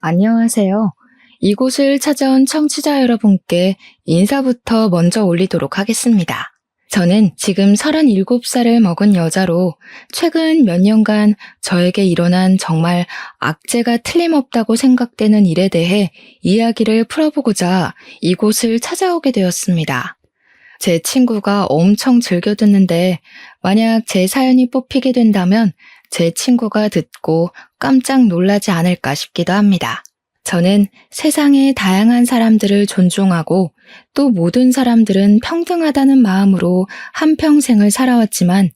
안녕하세요. 이곳을 찾아온 청취자 여러분께 인사부터 먼저 올리도록 하겠습니다. 저는 지금 37살을 먹은 여자로 최근 몇 년간 저에게 일어난 정말 악재가 틀림없다고 생각되는 일에 대해 이야기를 풀어보고자 이곳을 찾아오게 되었습니다. 제 친구가 엄청 즐겨 듣는데 만약 제 사연이 뽑히게 된다면 제 친구가 듣고 깜짝 놀라지 않을까 싶기도 합니다. 저는 세상의 다양한 사람들을 존중하고 또 모든 사람들은 평등하다는 마음으로 한평생을 살아왔지만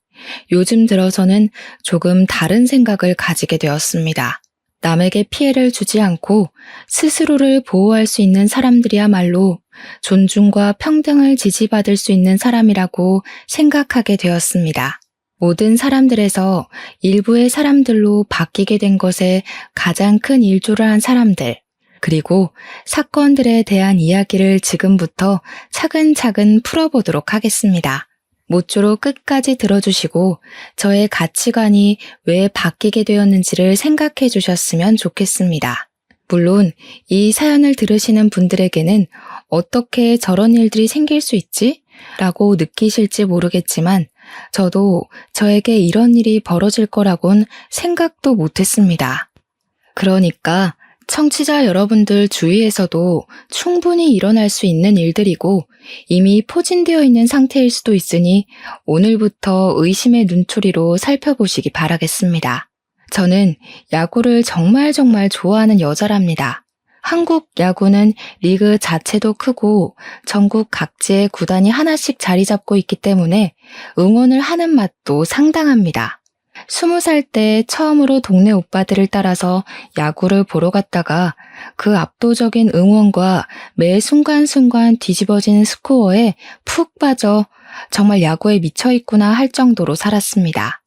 요즘 들어서는 조금 다른 생각을 가지게 되었습니다. 남에게 피해를 주지 않고 스스로를 보호할 수 있는 사람들이야말로 존중과 평등을 지지받을 수 있는 사람이라고 생각하게 되었습니다. 모든 사람들에서 일부의 사람들로 바뀌게 된 것에 가장 큰 일조를 한 사람들, 그리고 사건들에 대한 이야기를 지금부터 차근차근 풀어보도록 하겠습니다. 모쪼록 끝까지 들어주시고 저의 가치관이 왜 바뀌게 되었는지를 생각해 주셨으면 좋겠습니다. 물론 이 사연을 들으시는 분들에게는 어떻게 저런 일들이 생길 수 있지? 라고 느끼실지 모르겠지만 저도 저에게 이런 일이 벌어질 거라곤 생각도 못했습니다. 그러니까 청취자 여러분들 주위에서도 충분히 일어날 수 있는 일들이고 이미 포진되어 있는 상태일 수도 있으니 오늘부터 의심의 눈초리로 살펴보시기 바라겠습니다. 저는 야구를 정말 좋아하는 여자랍니다. 한국 야구는 리그 자체도 크고 전국 각지에 구단이 하나씩 자리 잡고 있기 때문에 응원을 하는 맛도 상당합니다. 20살 때 처음으로 동네 오빠들을 따라서 야구를 보러 갔다가 그 압도적인 응원과 매 순간순간 뒤집어지는 스코어에 푹 빠져 정말 야구에 미쳐있구나 할 정도로 살았습니다.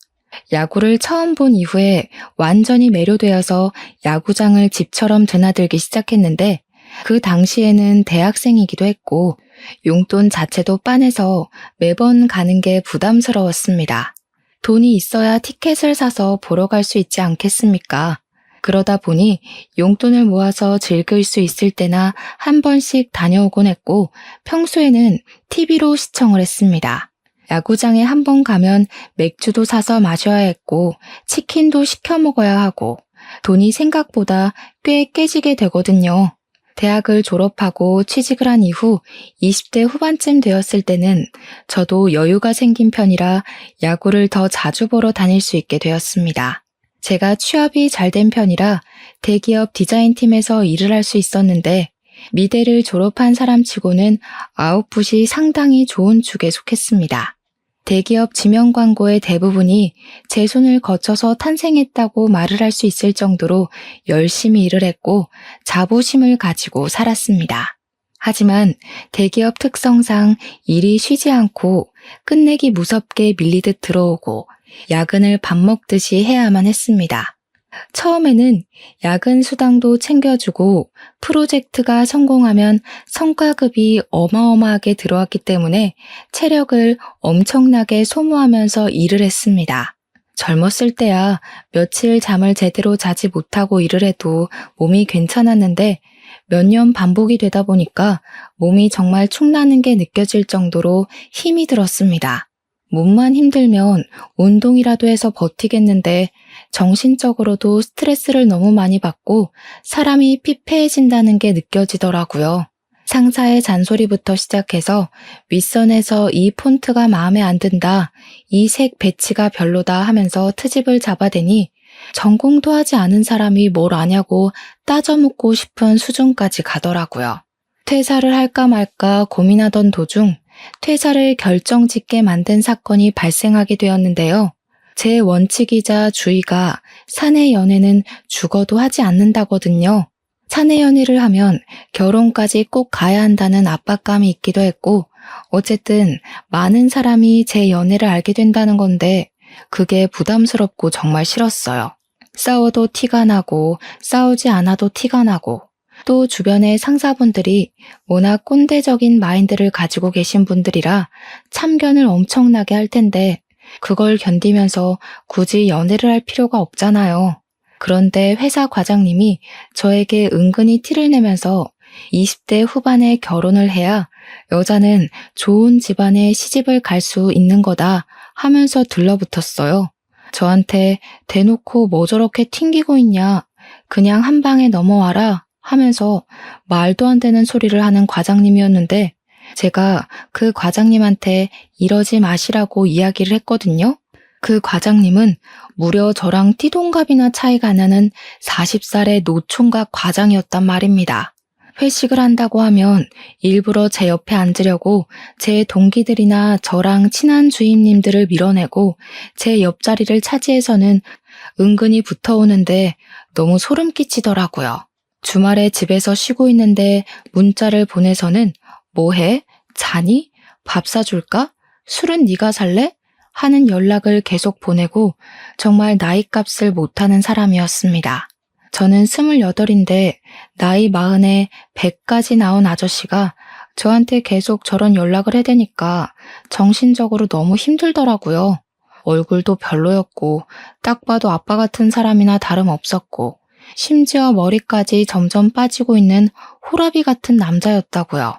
야구를 처음 본 이후에 완전히 매료되어서 야구장을 집처럼 드나들기 시작했는데 그 당시에는 대학생이기도 했고 용돈 자체도 빤해서 매번 가는 게 부담스러웠습니다. 돈이 있어야 티켓을 사서 보러 갈 수 있지 않겠습니까? 그러다 보니 용돈을 모아서 즐길 수 있을 때나 한 번씩 다녀오곤 했고 평소에는 TV로 시청을 했습니다. 야구장에 한 번 가면 맥주도 사서 마셔야 했고 치킨도 시켜 먹어야 하고 돈이 생각보다 꽤 깨지게 되거든요. 대학을 졸업하고 취직을 한 이후 20대 후반쯤 되었을 때는 저도 여유가 생긴 편이라 야구를 더 자주 보러 다닐 수 있게 되었습니다. 제가 취업이 잘 된 편이라 대기업 디자인팀에서 일을 할 수 있었는데 미대를 졸업한 사람치고는 아웃풋이 상당히 좋은 축에 속했습니다. 대기업 지명 광고의 대부분이 제 손을 거쳐서 탄생했다고 말을 할 수 있을 정도로 열심히 일을 했고 자부심을 가지고 살았습니다. 하지만 대기업 특성상 일이 쉬지 않고 끝내기 무섭게 밀리듯 들어오고 야근을 밥 먹듯이 해야만 했습니다. 처음에는 야근 수당도 챙겨주고 프로젝트가 성공하면 성과급이 어마어마하게 들어왔기 때문에 체력을 엄청나게 소모하면서 일을 했습니다. 젊었을 때야 며칠 잠을 제대로 자지 못하고 일을 해도 몸이 괜찮았는데 몇 년 반복이 되다 보니까 몸이 정말 축나는 게 느껴질 정도로 힘이 들었습니다. 몸만 힘들면 운동이라도 해서 버티겠는데 정신적으로도 스트레스를 너무 많이 받고 사람이 피폐해진다는 게 느껴지더라고요. 상사의 잔소리부터 시작해서 윗선에서 이 폰트가 마음에 안 든다, 이 색 배치가 별로다 하면서 트집을 잡아대니 전공도 하지 않은 사람이 뭘 아냐고 따져묻고 싶은 수준까지 가더라고요. 퇴사를 할까 말까 고민하던 도중 퇴사를 결정짓게 만든 사건이 발생하게 되었는데요. 제 원칙이자 주의가 사내 연애는 죽어도 하지 않는다거든요. 사내 연애를 하면 결혼까지 꼭 가야 한다는 압박감이 있기도 했고 어쨌든 많은 사람이 제 연애를 알게 된다는 건데 그게 부담스럽고 정말 싫었어요. 싸워도 티가 나고 싸우지 않아도 티가 나고 또 주변의 상사분들이 워낙 꼰대적인 마인드를 가지고 계신 분들이라 참견을 엄청나게 할 텐데 그걸 견디면서 굳이 연애를 할 필요가 없잖아요. 그런데 회사 과장님이 저에게 은근히 티를 내면서 20대 후반에 결혼을 해야 여자는 좋은 집안에 시집을 갈 수 있는 거다 하면서 들러붙었어요. 저한테 대놓고 뭐 저렇게 튕기고 있냐, 그냥 한 방에 넘어와라 하면서 말도 안 되는 소리를 하는 과장님이었는데 제가 그 과장님한테 이러지 마시라고 이야기를 했거든요. 그 과장님은 무려 저랑 띠동갑이나 차이가 나는 40살의 노총각 과장이었단 말입니다. 회식을 한다고 하면 일부러 제 옆에 앉으려고 제 동기들이나 저랑 친한 주임님들을 밀어내고 제 옆자리를 차지해서는 은근히 붙어오는데 너무 소름 끼치더라고요. 주말에 집에서 쉬고 있는데 문자를 보내서는 뭐해? 자니? 밥 사줄까? 술은 네가 살래? 하는 연락을 계속 보내고 정말 나이값을 못하는 사람이었습니다. 저는 28인데 나이 40에 100까지 나온 아저씨가 저한테 계속 저런 연락을 해대니까 정신적으로 너무 힘들더라고요. 얼굴도 별로였고 딱 봐도 아빠 같은 사람이나 다름없었고 심지어 머리까지 점점 빠지고 있는 호라비 같은 남자였다고요.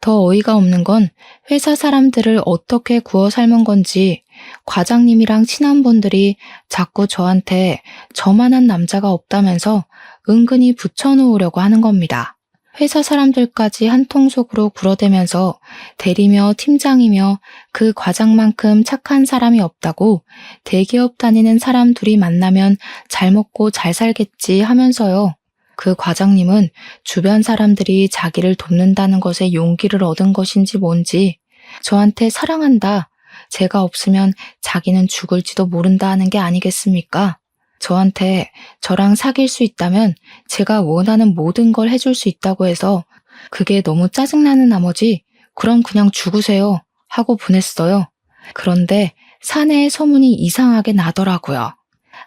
더 어이가 없는 건 회사 사람들을 어떻게 구워 삶은 건지 과장님이랑 친한 분들이 자꾸 저한테 저만한 남자가 없다면서 은근히 붙여놓으려고 하는 겁니다. 회사 사람들까지 한 통속으로 굴어대면서 대리며 팀장이며 그 과장만큼 착한 사람이 없다고 대기업 다니는 사람 둘이 만나면 잘 먹고 잘 살겠지 하면서요. 그 과장님은 주변 사람들이 자기를 돕는다는 것에 용기를 얻은 것인지 뭔지 저한테 사랑한다, 제가 없으면 자기는 죽을지도 모른다 하는 게 아니겠습니까? 저한테 저랑 사귈 수 있다면 제가 원하는 모든 걸 해줄 수 있다고 해서 그게 너무 짜증나는 나머지 그럼 그냥 죽으세요 하고 보냈어요. 그런데 사내의 소문이 이상하게 나더라고요.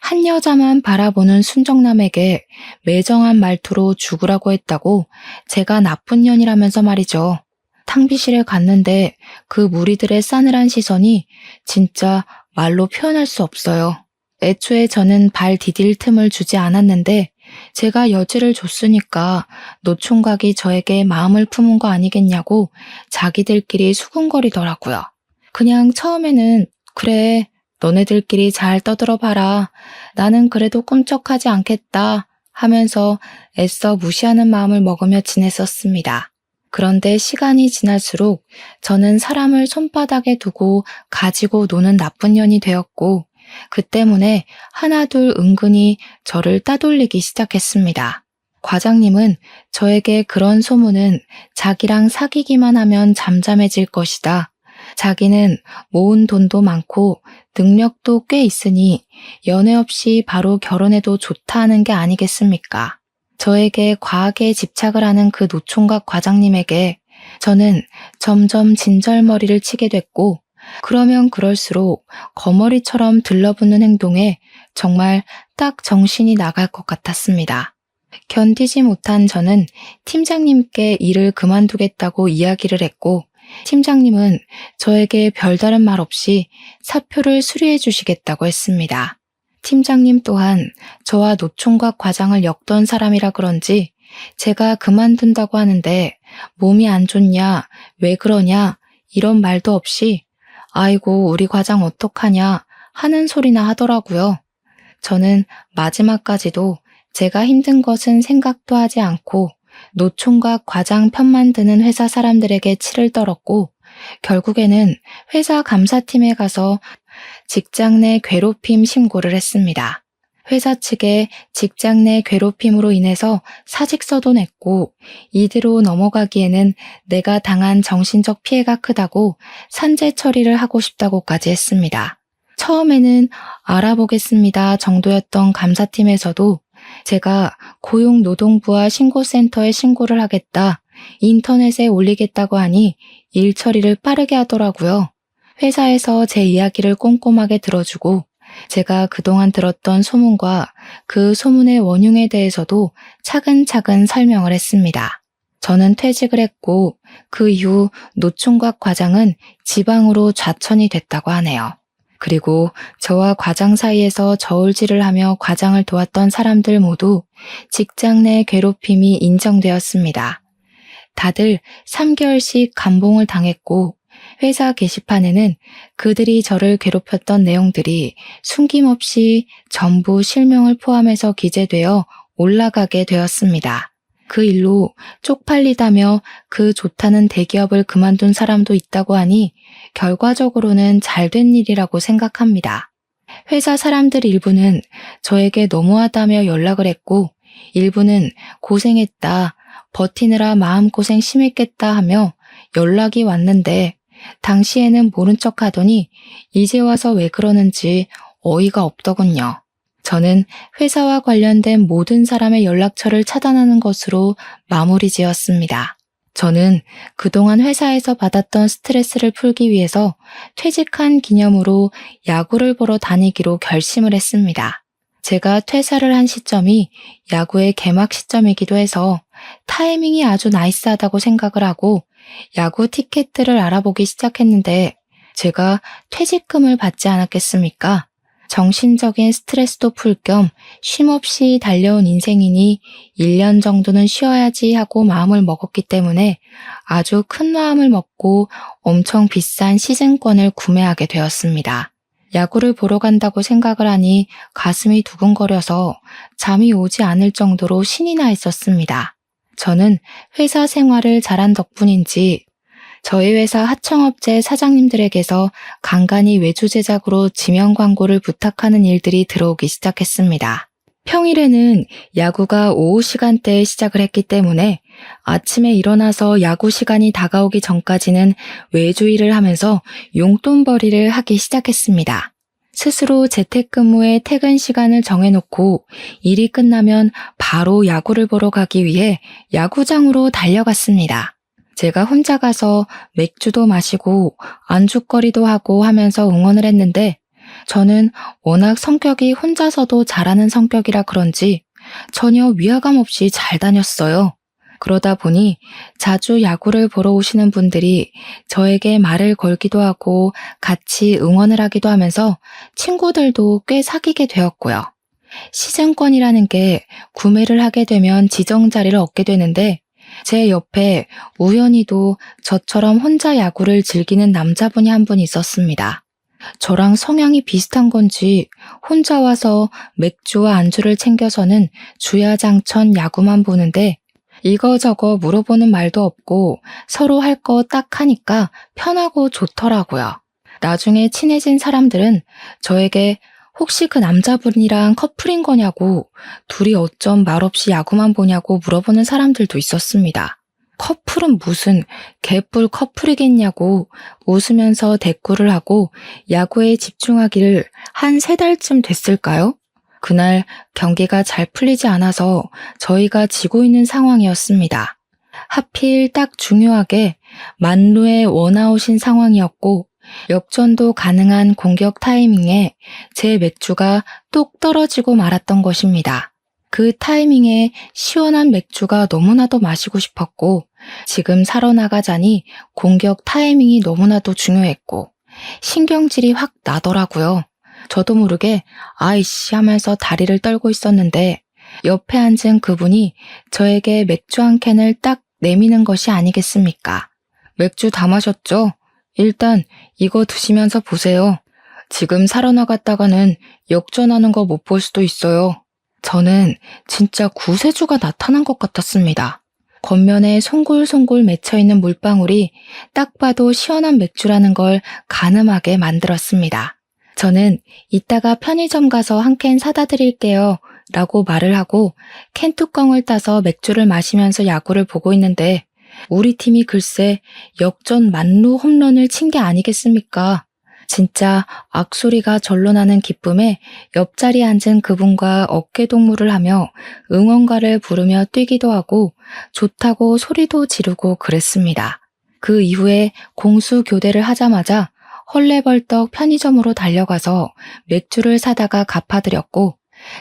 한 여자만 바라보는 순정남에게 매정한 말투로 죽으라고 했다고 제가 나쁜 년이라면서 말이죠. 탕비실에 갔는데 그 무리들의 싸늘한 시선이 진짜 말로 표현할 수 없어요. 애초에 저는 발 디딜 틈을 주지 않았는데 제가 여지를 줬으니까 노총각이 저에게 마음을 품은 거 아니겠냐고 자기들끼리 수군거리더라고요. 그냥 처음에는 그래, 너네들끼리 잘 떠들어 봐라, 나는 그래도 꿈쩍하지 않겠다 하면서 애써 무시하는 마음을 먹으며 지냈었습니다. 그런데 시간이 지날수록 저는 사람을 손바닥에 두고 가지고 노는 나쁜 년이 되었고 그 때문에 하나둘 은근히 저를 따돌리기 시작했습니다. 과장님은 저에게 그런 소문은 자기랑 사귀기만 하면 잠잠해질 것이다, 자기는 모은 돈도 많고 능력도 꽤 있으니 연애 없이 바로 결혼해도 좋다 하는 게 아니겠습니까? 저에게 과하게 집착을 하는 그 노총각 과장님에게 저는 점점 진절머리를 치게 됐고 그러면 그럴수록 거머리처럼 들러붙는 행동에 정말 딱 정신이 나갈 것 같았습니다. 견디지 못한 저는 팀장님께 일을 그만두겠다고 이야기를 했고 팀장님은 저에게 별다른 말 없이 사표를 수리해 주시겠다고 했습니다. 팀장님 또한 저와 노총각 과장을 엮던 사람이라 그런지 제가 그만둔다고 하는데 몸이 안 좋냐, 왜 그러냐 이런 말도 없이 아이고 우리 과장 어떡하냐 하는 소리나 하더라고요. 저는 마지막까지도 제가 힘든 것은 생각도 하지 않고 노총각 과장 편만 드는 회사 사람들에게 치를 떨었고 결국에는 회사 감사팀에 가서 직장 내 괴롭힘 신고를 했습니다. 회사 측에 직장 내 괴롭힘으로 인해서 사직서도 냈고 이대로 넘어가기에는 내가 당한 정신적 피해가 크다고 산재 처리를 하고 싶다고까지 했습니다. 처음에는 알아보겠습니다 정도였던 감사팀에서도 제가 고용노동부와 신고센터에 신고를 하겠다, 인터넷에 올리겠다고 하니 일 처리를 빠르게 하더라고요. 회사에서 제 이야기를 꼼꼼하게 들어주고 제가 그동안 들었던 소문과 그 소문의 원흉에 대해서도 차근차근 설명을 했습니다. 저는 퇴직을 했고 그 이후 노총각 과장은 지방으로 좌천이 됐다고 하네요. 그리고 저와 과장 사이에서 저울질을 하며 과장을 도왔던 사람들 모두 직장 내 괴롭힘이 인정되었습니다. 다들 3개월씩 감봉을 당했고 회사 게시판에는 그들이 저를 괴롭혔던 내용들이 숨김없이 전부 실명을 포함해서 기재되어 올라가게 되었습니다. 그 일로 쪽팔리다며 그 좋다는 대기업을 그만둔 사람도 있다고 하니 결과적으로는 잘된 일이라고 생각합니다. 회사 사람들 일부는 저에게 너무하다며 연락을 했고 일부는 고생했다, 버티느라 마음고생 심했겠다 하며 연락이 왔는데 당시에는 모른 척 하더니 이제 와서 왜 그러는지 어이가 없더군요. 저는 회사와 관련된 모든 사람의 연락처를 차단하는 것으로 마무리 지었습니다. 저는 그동안 회사에서 받았던 스트레스를 풀기 위해서 퇴직한 기념으로 야구를 보러 다니기로 결심을 했습니다. 제가 퇴사를 한 시점이 야구의 개막 시점이기도 해서 타이밍이 아주 나이스하다고 생각을 하고 야구 티켓들을 알아보기 시작했는데 제가 퇴직금을 받지 않았겠습니까? 정신적인 스트레스도 풀 겸 쉼없이 달려온 인생이니 1년 정도는 쉬어야지 하고 마음을 먹었기 때문에 아주 큰 마음을 먹고 엄청 비싼 시즌권을 구매하게 되었습니다. 야구를 보러 간다고 생각을 하니 가슴이 두근거려서 잠이 오지 않을 정도로 신이 나 있었습니다. 저는 회사 생활을 잘한 덕분인지 저희 회사 하청업체 사장님들에게서 간간히 외주 제작으로 지명 광고를 부탁하는 일들이 들어오기 시작했습니다. 평일에는 야구가 오후 시간대에 시작을 했기 때문에 아침에 일어나서 야구 시간이 다가오기 전까지는 외주 일을 하면서 용돈벌이를 하기 시작했습니다. 스스로 재택근무의 퇴근 시간을 정해놓고 일이 끝나면 바로 야구를 보러 가기 위해 야구장으로 달려갔습니다. 제가 혼자 가서 맥주도 마시고 안주거리도 하고 하면서 응원을 했는데 저는 워낙 성격이 혼자서도 잘하는 성격이라 그런지 전혀 위화감 없이 잘 다녔어요. 그러다 보니 자주 야구를 보러 오시는 분들이 저에게 말을 걸기도 하고 같이 응원을 하기도 하면서 친구들도 꽤 사귀게 되었고요. 시즌권이라는 게 구매를 하게 되면 지정 자리를 얻게 되는데 제 옆에 우연히도 저처럼 혼자 야구를 즐기는 남자분이 한 분 있었습니다. 저랑 성향이 비슷한 건지 혼자 와서 맥주와 안주를 챙겨서는 주야장천 야구만 보는데 이거저거 물어보는 말도 없고 서로 할 거 딱 하니까 편하고 좋더라고요. 나중에 친해진 사람들은 저에게 혹시 그 남자분이랑 커플인 거냐고 둘이 어쩜 말없이 야구만 보냐고 물어보는 사람들도 있었습니다. 커플은 무슨 개뿔 커플이겠냐고 웃으면서 대꾸를 하고 야구에 집중하기를 한 3달쯤 됐을까요? 그날 경기가 잘 풀리지 않아서 저희가 지고 있는 상황이었습니다. 하필 딱 중요하게 만루의 원아웃인 상황이었고 역전도 가능한 공격 타이밍에 제 맥주가 뚝 떨어지고 말았던 것입니다. 그 타이밍에 시원한 맥주가 너무나도 마시고 싶었고 지금 사러 나가자니 공격 타이밍이 너무나도 중요했고 신경질이 확 나더라고요. 저도 모르게 아이씨 하면서 다리를 떨고 있었는데 옆에 앉은 그분이 저에게 맥주 한 캔을 딱 내미는 것이 아니겠습니까? 맥주 다 마셨죠? 일단 이거 드시면서 보세요. 지금 사러 나갔다가는 역전하는 거 못 볼 수도 있어요. 저는 진짜 구세주가 나타난 것 같았습니다. 겉면에 송골송골 맺혀있는 물방울이 딱 봐도 시원한 맥주라는 걸 가늠하게 만들었습니다. 저는 이따가 편의점 가서 한 캔 사다 드릴게요 라고 말을 하고 캔 뚜껑을 따서 맥주를 마시면서 야구를 보고 있는데 우리 팀이 글쎄 역전 만루 홈런을 친 게 아니겠습니까? 진짜 악소리가 절로 나는 기쁨에 옆자리에 앉은 그분과 어깨동무를 하며 응원가를 부르며 뛰기도 하고 좋다고 소리도 지르고 그랬습니다. 그 이후에 공수 교대를 하자마자 헐레벌떡 편의점으로 달려가서 맥주를 사다가 갚아드렸고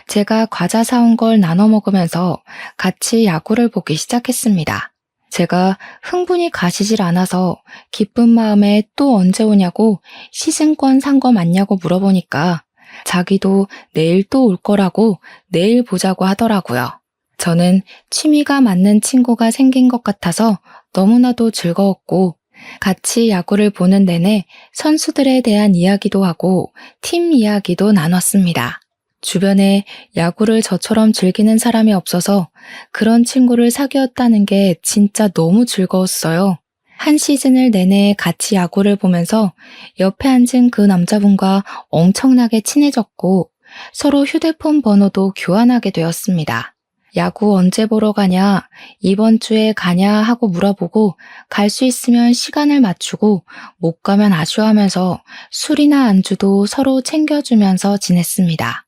제가 과자 사온 걸 나눠 먹으면서 같이 야구를 보기 시작했습니다. 제가 흥분이 가시질 않아서 기쁜 마음에 또 언제 오냐고 시즌권 산 거 맞냐고 물어보니까 자기도 내일 또 올 거라고 내일 보자고 하더라고요. 저는 취미가 맞는 친구가 생긴 것 같아서 너무나도 즐거웠고 같이 야구를 보는 내내 선수들에 대한 이야기도 하고 팀 이야기도 나눴습니다. 주변에 야구를 저처럼 즐기는 사람이 없어서 그런 친구를 사귀었다는 게 진짜 너무 즐거웠어요. 한 시즌을 내내 같이 야구를 보면서 옆에 앉은 그 남자분과 엄청나게 친해졌고 서로 휴대폰 번호도 교환하게 되었습니다. 야구 언제 보러 가냐, 이번 주에 가냐 하고 물어보고 갈 수 있으면 시간을 맞추고 못 가면 아쉬워하면서 술이나 안주도 서로 챙겨주면서 지냈습니다.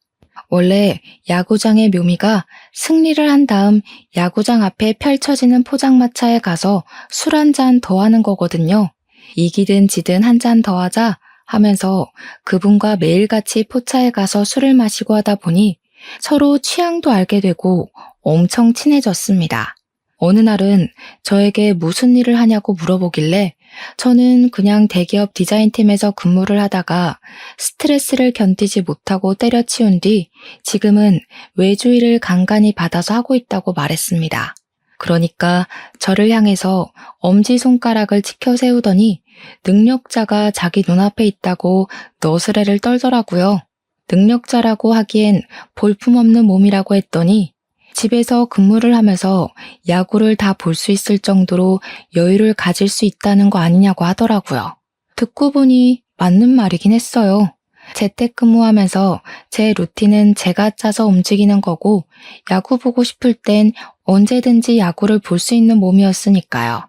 원래 야구장의 묘미가 승리를 한 다음 야구장 앞에 펼쳐지는 포장마차에 가서 술 한 잔 더 하는 거거든요. 이기든 지든 한 잔 더 하자 하면서 그분과 매일같이 포차에 가서 술을 마시고 하다 보니 서로 취향도 알게 되고 엄청 친해졌습니다. 어느 날은 저에게 무슨 일을 하냐고 물어보길래 저는 그냥 대기업 디자인팀에서 근무를 하다가 스트레스를 견디지 못하고 때려치운 뒤 지금은 외주일을 간간히 받아서 하고 있다고 말했습니다. 그러니까 저를 향해서 엄지손가락을 치켜 세우더니 능력자가 자기 눈앞에 있다고 너스레를 떨더라고요. 능력자라고 하기엔 볼품없는 몸이라고 했더니 집에서 근무를 하면서 야구를 다 볼 수 있을 정도로 여유를 가질 수 있다는 거 아니냐고 하더라고요. 듣고 보니 맞는 말이긴 했어요. 재택근무하면서 제 루틴은 제가 짜서 움직이는 거고 야구 보고 싶을 땐 언제든지 야구를 볼 수 있는 몸이었으니까요.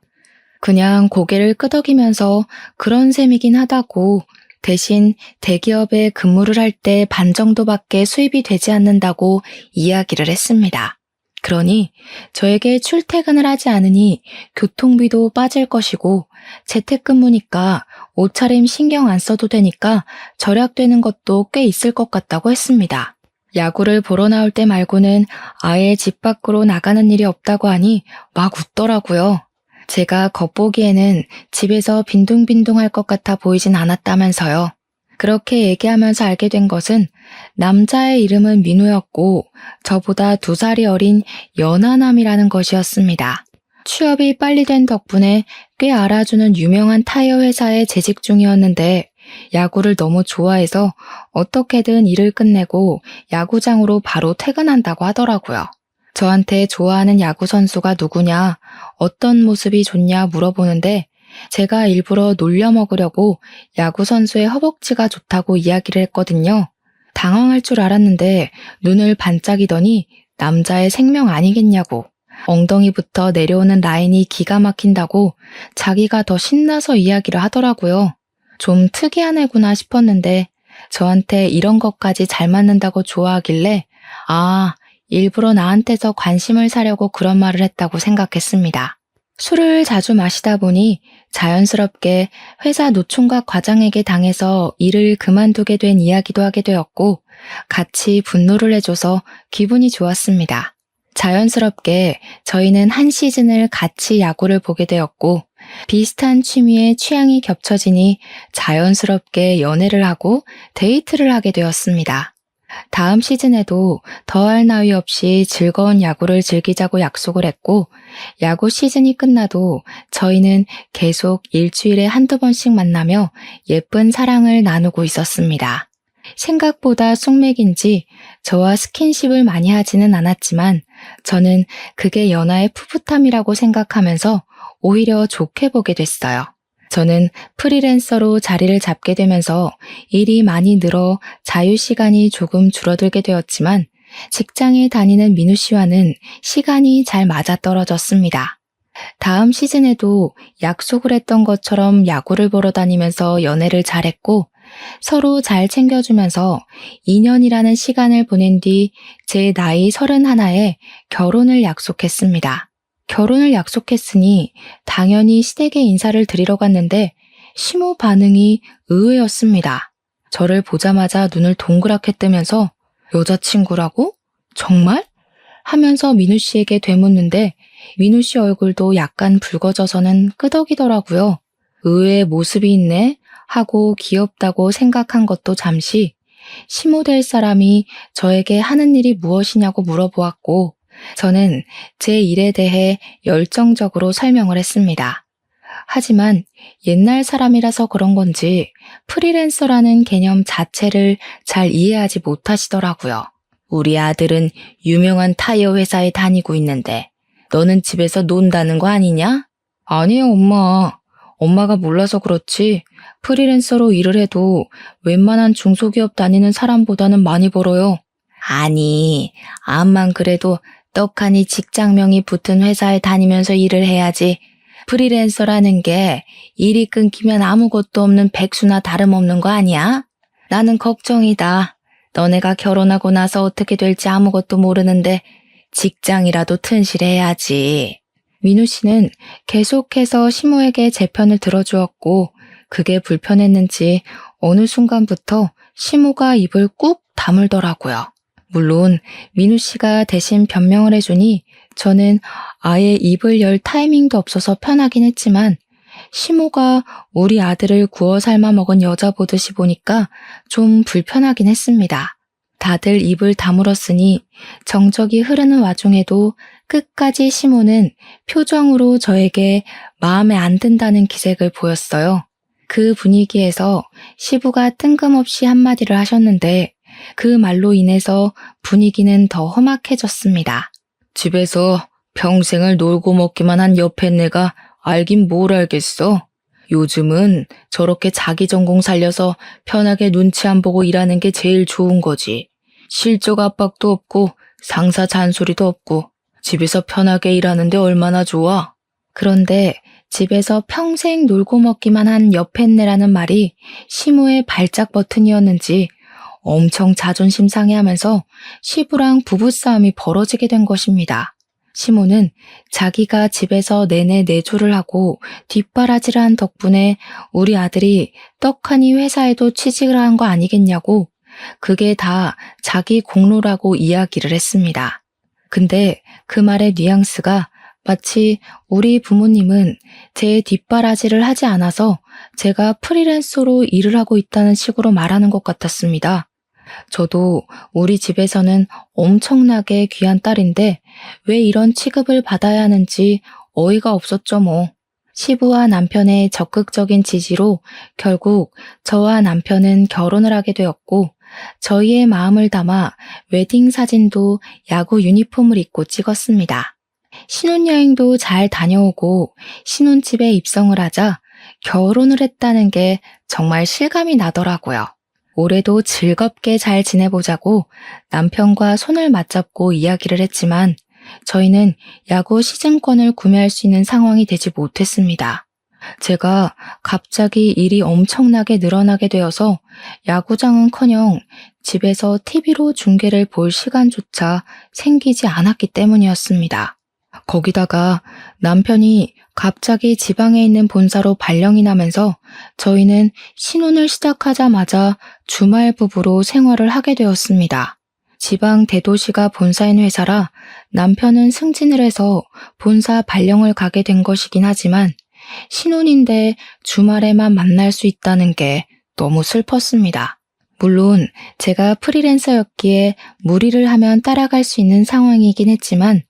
그냥 고개를 끄덕이면서 그런 셈이긴 하다고 대신 대기업에 근무를 할 때 반 정도밖에 수입이 되지 않는다고 이야기를 했습니다. 그러니 저에게 출퇴근을 하지 않으니 교통비도 빠질 것이고 재택근무니까 옷차림 신경 안 써도 되니까 절약되는 것도 꽤 있을 것 같다고 했습니다. 야구를 보러 나올 때 말고는 아예 집 밖으로 나가는 일이 없다고 하니 막 웃더라고요. 제가 겉보기에는 집에서 빈둥빈둥할 것 같아 보이진 않았다면서요. 그렇게 얘기하면서 알게 된 것은 남자의 이름은 민우였고 저보다 2살이 어린 연하남이라는 것이었습니다. 취업이 빨리 된 덕분에 꽤 알아주는 유명한 타이어 회사에 재직 중이었는데 야구를 너무 좋아해서 어떻게든 일을 끝내고 야구장으로 바로 퇴근한다고 하더라고요. 저한테 좋아하는 야구 선수가 누구냐, 어떤 모습이 좋냐 물어보는데 제가 일부러 놀려 먹으려고 야구 선수의 허벅지가 좋다고 이야기를 했거든요. 당황할 줄 알았는데 눈을 반짝이더니 남자의 생명 아니겠냐고, 엉덩이부터 내려오는 라인이 기가 막힌다고 자기가 더 신나서 이야기를 하더라고요. 좀 특이한 애구나 싶었는데 저한테 이런 것까지 잘 맞는다고 좋아하길래 일부러 나한테서 관심을 사려고 그런 말을 했다고 생각했습니다. 술을 자주 마시다 보니 자연스럽게 회사 노총각 과장에게 당해서 일을 그만두게 된 이야기도 하게 되었고 같이 분노를 해줘서 기분이 좋았습니다. 자연스럽게 저희는 한 시즌을 같이 야구를 보게 되었고 비슷한 취미에 취향이 겹쳐지니 자연스럽게 연애를 하고 데이트를 하게 되었습니다. 다음 시즌에도 더할 나위 없이 즐거운 야구를 즐기자고 약속을 했고 야구 시즌이 끝나도 저희는 계속 일주일에 한두 번씩 만나며 예쁜 사랑을 나누고 있었습니다. 생각보다 숙맥인지 저와 스킨십을 많이 하지는 않았지만 저는 그게 연하의 풋풋함이라고 생각하면서 오히려 좋게 보게 됐어요. 저는 프리랜서로 자리를 잡게 되면서 일이 많이 늘어 자유시간이 조금 줄어들게 되었지만 직장에 다니는 민우 씨와는 시간이 잘 맞아떨어졌습니다. 다음 시즌에도 약속을 했던 것처럼 야구를 보러 다니면서 연애를 잘했고 서로 잘 챙겨주면서 2년이라는 시간을 보낸 뒤 제 나이 31에 결혼을 약속했습니다. 결혼을 약속했으니 당연히 시댁에 인사를 드리러 갔는데 시모 반응이 의외였습니다. 저를 보자마자 눈을 동그랗게 뜨면서 여자친구라고? 정말? 하면서 민우 씨에게 되묻는데 민우 씨 얼굴도 약간 붉어져서는 끄덕이더라고요. 의외의 모습이 있네 하고 귀엽다고 생각한 것도 잠시 시모 될 사람이 저에게 하는 일이 무엇이냐고 물어보았고 저는 제 일에 대해 열정적으로 설명을 했습니다. 하지만 옛날 사람이라서 그런 건지 프리랜서라는 개념 자체를 잘 이해하지 못하시더라고요. 우리 아들은 유명한 타이어 회사에 다니고 있는데 너는 집에서 논다는 거 아니냐? 아니에요, 엄마. 엄마가 몰라서 그렇지 프리랜서로 일을 해도 웬만한 중소기업 다니는 사람보다는 많이 벌어요. 아니, 암만 그래도 떡하니 직장명이 붙은 회사에 다니면서 일을 해야지. 프리랜서라는 게 일이 끊기면 아무것도 없는 백수나 다름없는 거 아니야? 나는 걱정이다. 너네가 결혼하고 나서 어떻게 될지 아무것도 모르는데 직장이라도 튼실해야지. 민우 씨는 계속해서 시모에게 제 편을 들어주었고 그게 불편했는지 어느 순간부터 시모가 입을 꾹 다물더라고요. 물론 민우 씨가 대신 변명을 해주니 저는 아예 입을 열 타이밍도 없어서 편하긴 했지만 시모가 우리 아들을 구워 삶아 먹은 여자 보듯이 보니까 좀 불편하긴 했습니다. 다들 입을 다물었으니 정적이 흐르는 와중에도 끝까지 시모는 표정으로 저에게 마음에 안 든다는 기색을 보였어요. 그 분위기에서 시부가 뜬금없이 한마디를 하셨는데 그 말로 인해서 분위기는 더 험악해졌습니다. 집에서 평생을 놀고 먹기만 한 옆에 내가 알긴 뭘 알겠어. 요즘은 저렇게 자기 전공 살려서 편하게 눈치 안 보고 일하는 게 제일 좋은 거지. 실적 압박도 없고 상사 잔소리도 없고 집에서 편하게 일하는데 얼마나 좋아. 그런데 집에서 평생 놀고 먹기만 한 여팻네라는 말이 시모의 발작 버튼이었는지 엄청 자존심 상해하면서 시부랑 부부싸움이 벌어지게 된 것입니다. 시모는 자기가 집에서 내내 내조를 하고 뒷바라지를 한 덕분에 우리 아들이 떡하니 회사에도 취직을 한 거 아니겠냐고 그게 다 자기 공로라고 이야기를 했습니다. 근데 그 말의 뉘앙스가 마치 우리 부모님은 제 뒷바라지를 하지 않아서 제가 프리랜서로 일을 하고 있다는 식으로 말하는 것 같았습니다. 저도 우리 집에서는 엄청나게 귀한 딸인데 왜 이런 취급을 받아야 하는지 어이가 없었죠 뭐. 시부와 남편의 적극적인 지지로 결국 저와 남편은 결혼을 하게 되었고 저희의 마음을 담아 웨딩 사진도 야구 유니폼을 입고 찍었습니다. 신혼여행도 잘 다녀오고 신혼집에 입성을 하자 결혼을 했다는 게 정말 실감이 나더라고요. 올해도 즐겁게 잘 지내보자고 남편과 손을 맞잡고 이야기를 했지만 저희는 야구 시즌권을 구매할 수 있는 상황이 되지 못했습니다. 제가 갑자기 일이 엄청나게 늘어나게 되어서 야구장은커녕 집에서 TV로 중계를 볼 시간조차 생기지 않았기 때문이었습니다. 거기다가 남편이 갑자기 지방에 있는 본사로 발령이 나면서 저희는 신혼을 시작하자마자 주말 부부로 생활을 하게 되었습니다. 지방 대도시가 본사인 회사라 남편은 승진을 해서 본사 발령을 가게 된 것이긴 하지만 신혼인데 주말에만 만날 수 있다는 게 너무 슬펐습니다. 물론 제가 프리랜서였기에 무리를 하면 따라갈 수 있는 상황이긴 했지만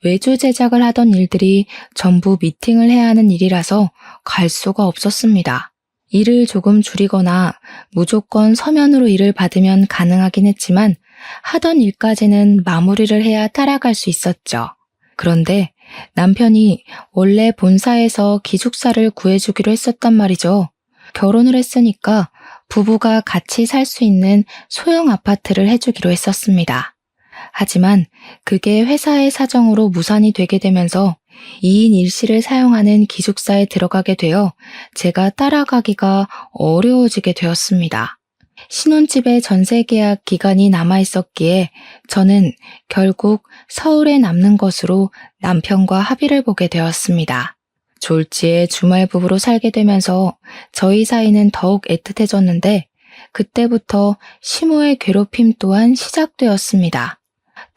외주 제작을 하던 일들이 전부 미팅을 해야 하는 일이라서 갈 수가 없었습니다. 일을 조금 줄이거나 무조건 서면으로 일을 받으면 가능하긴 했지만 하던 일까지는 마무리를 해야 따라갈 수 있었죠. 그런데 남편이 원래 본사에서 기숙사를 구해주기로 했었단 말이죠. 결혼을 했으니까 부부가 같이 살 수 있는 소형 아파트를 해주기로 했었습니다. 하지만 그게 회사의 사정으로 무산이 되게 되면서 2인 1실을 사용하는 기숙사에 들어가게 되어 제가 따라가기가 어려워지게 되었습니다. 신혼집의 전세계약 기간이 남아있었기에 저는 결국 서울에 남는 것으로 남편과 합의를 보게 되었습니다. 졸지에 주말 부부로 살게 되면서 저희 사이는 더욱 애틋해졌는데 그때부터 시모의 괴롭힘 또한 시작되었습니다.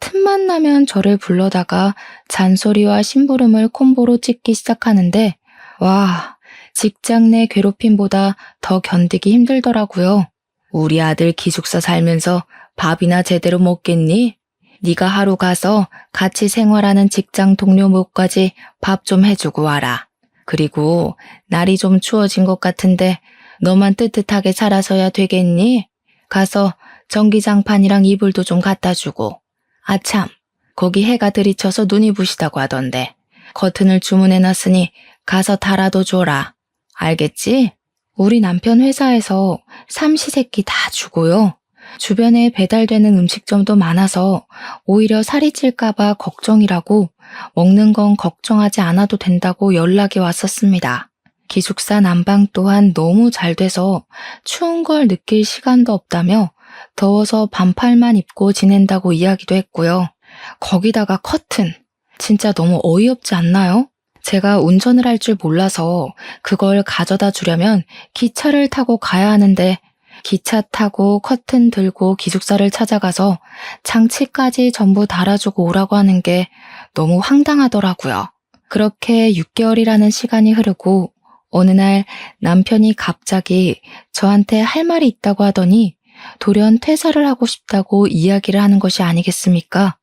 틈만 나면 저를 불러다가 잔소리와 심부름을 콤보로 찍기 시작하는데 와, 직장 내 괴롭힘보다 더 견디기 힘들더라고요. 우리 아들 기숙사 살면서 밥이나 제대로 먹겠니? 네가 하루 가서 같이 생활하는 직장 동료 목까지 밥 좀 해주고 와라. 그리고 날이 좀 추워진 것 같은데 너만 뜨뜻하게 살아서야 되겠니? 가서 전기장판이랑 이불도 좀 갖다 주고. 아참, 거기 해가 들이쳐서 눈이 부시다고 하던데 커튼을 주문해놨으니 가서 달아도 줘라. 알겠지? 우리 남편 회사에서 삼시세끼 다 주고요. 주변에 배달되는 음식점도 많아서 오히려 살이 찔까봐 걱정이라고 먹는 건 걱정하지 않아도 된다고 연락이 왔었습니다. 기숙사 난방 또한 너무 잘 돼서 추운 걸 느낄 시간도 없다며 더워서 반팔만 입고 지낸다고 이야기도 했고요. 거기다가 커튼. 진짜 너무 어이없지 않나요? 제가 운전을 할 줄 몰라서 그걸 가져다 주려면 기차를 타고 가야 하는데 기차 타고 커튼 들고 기숙사를 찾아가서 장치까지 전부 달아주고 오라고 하는 게 너무 황당하더라고요. 그렇게 6개월이라는 시간이 흐르고 어느 날 남편이 갑자기 저한테 할 말이 있다고 하더니 돌연 퇴사를 하고 싶다고 이야기를 하는 것이 아니겠습니까?